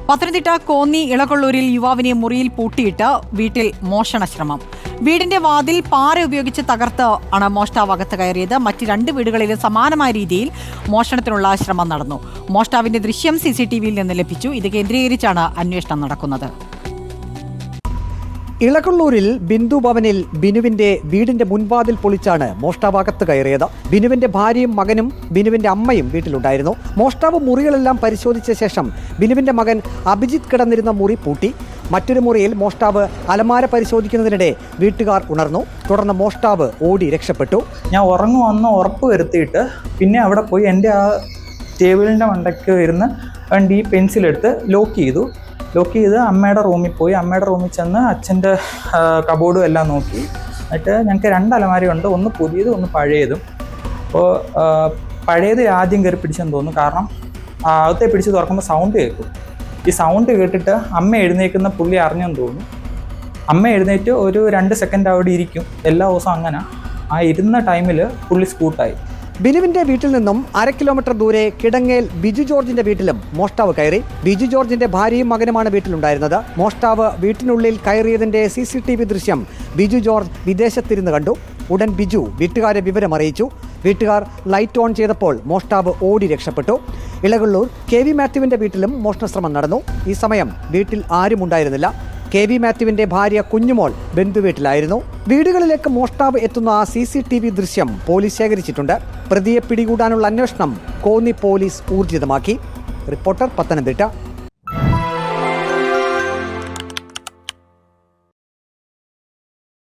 പത്തനംതിട്ട കോന്നി ഇളകൊള്ളൂരിൽ യുവാവിനെ മുറിയിൽ പൂട്ടിയിട്ട് വീട്ടിൽ മോഷണശ്രമം. വീടിന്റെ വാതിൽ പാറ ഉപയോഗിച്ച് തകർത്ത് ആണ് മോഷ്ടാവ് അകത്ത് കയറിയത്. മറ്റ് 2 വീടുകളിലും സമാനമായ രീതിയിൽ മോഷണത്തിനുള്ള ശ്രമം നടന്നു. മോഷ്ടാവിന്റെ ദൃശ്യം CCTVയിൽ നിന്ന് ലഭിച്ചു. ഇത് കേന്ദ്രീകരിച്ചാണ് അന്വേഷണം നടക്കുന്നത്. ഇളകൊള്ളൂരിൽ ബിന്ദു ഭവനിൽ ബിനുവിന്റെ വീടിന്റെ മുൻവാതിൽ പൊളിച്ചാണ് മോഷ്ടാവ് അകത്ത് കയറിയത്. ബിനുവിന്റെ ഭാര്യയും മകനും ബിനുവിന്റെ അമ്മയും വീട്ടിലുണ്ടായിരുന്നു. മോഷ്ടാവ് മുറികളെല്ലാം പരിശോധിച്ച ശേഷം ബിനുവിന്റെ മകൻ അഭിജിത്ത് കിടന്നിരുന്ന മുറി പൂട്ടി. മറ്റൊരു മുറിയിൽ മോഷ്ടാവ് അലമാര പരിശോധിക്കുന്നതിനിടെ വീട്ടുകാർ ഉണർന്നു. തുടർന്ന് മോഷ്ടാവ് ഓടി രക്ഷപ്പെട്ടു. ഞാൻ ഉറങ്ങുവന്ന് ഉറപ്പ് വരുത്തിയിട്ട് പിന്നെ അവിടെ പോയി എൻ്റെ ആ ടേബിളിൻ്റെ മണ്ടയ്ക്ക് ഇരുന്ന് ഈ പെൻസിലെടുത്ത് ലോക്ക് ചെയ്ത് അമ്മയുടെ റൂമിൽ പോയി. അമ്മയുടെ റൂമിൽ ചെന്ന് അച്ഛൻ്റെ കബോർഡും എല്ലാം നോക്കി. എന്നിട്ട് ഞങ്ങൾക്ക് 2 അലമാരയുണ്ട്, ഒന്ന് പുതിയതും ഒന്ന് പഴയതും. അപ്പോൾ പഴയത് ആദ്യം കയറി പിടിച്ചെന്ന് തോന്നുന്നു. കാരണം അകത്തെ പിടിച്ച് തുറക്കുമ്പോൾ സൗണ്ട് കേൾക്കും. ഈ സൗണ്ട് കേട്ടിട്ട് അമ്മ എഴുന്നേൽക്കുന്ന പുള്ളി അറിഞ്ഞെന്ന് തോന്നുന്നു. അമ്മ എഴുന്നേറ്റ് ഒരു 2 സെക്കൻഡ് അവിടെ ഇരിക്കും. എല്ലാ ദിവസവും അങ്ങനെ. ആ ഇരുന്ന ടൈമിൽ പുള്ളി സ്കൂട്ടായി. ബിനുവിന്റെ വീട്ടിൽ നിന്നും 1/2 കിലോമീറ്റർ ദൂരെ കിടങ്ങേൽ ബിജു ജോർജിന്റെ വീട്ടിലും മോഷ്ടാവ് കയറി. ബിജു ജോർജിന്റെ ഭാര്യയും മകനുമാണ് വീട്ടിലുണ്ടായിരുന്നത്. മോഷ്ടാവ് വീട്ടിനുള്ളിൽ കയറിയതിന്റെ CCTV ദൃശ്യം ബിജു ജോർജ് വിദേശത്തിരുന്ന് കണ്ടു. ഉടൻ ബിജു വീട്ടുകാരെ വിവരം അറിയിച്ചു. വീട്ടുകാർ ലൈറ്റ് ഓൺ ചെയ്തപ്പോൾ മോഷ്ടാവ് ഓടി രക്ഷപ്പെട്ടു. ഇളകൊള്ളൂർ KV മാത്യുവിന്റെ വീട്ടിലും മോഷണശ്രമം നടന്നു. ഈ സമയം വീട്ടിൽ ആരും ഉണ്ടായിരുന്നില്ല. KV മാത്യുവിന്റെ ഭാര്യ കുഞ്ഞുമോൾ ബന്ധുവീട്ടിലായിരുന്നു. വീടുകളിലേക്ക് മോഷ്ടാവ് എത്തുന്ന CCTV ദൃശ്യം പോലീസ് ശേഖരിച്ചിട്ടുണ്ട്. പ്രതിയെ പിടികൂടാനുള്ള അന്വേഷണം കോന്നി പോലീസ് ഊർജിതമാക്കി. റിപ്പോർട്ടർ, പത്തനംതിട്ട.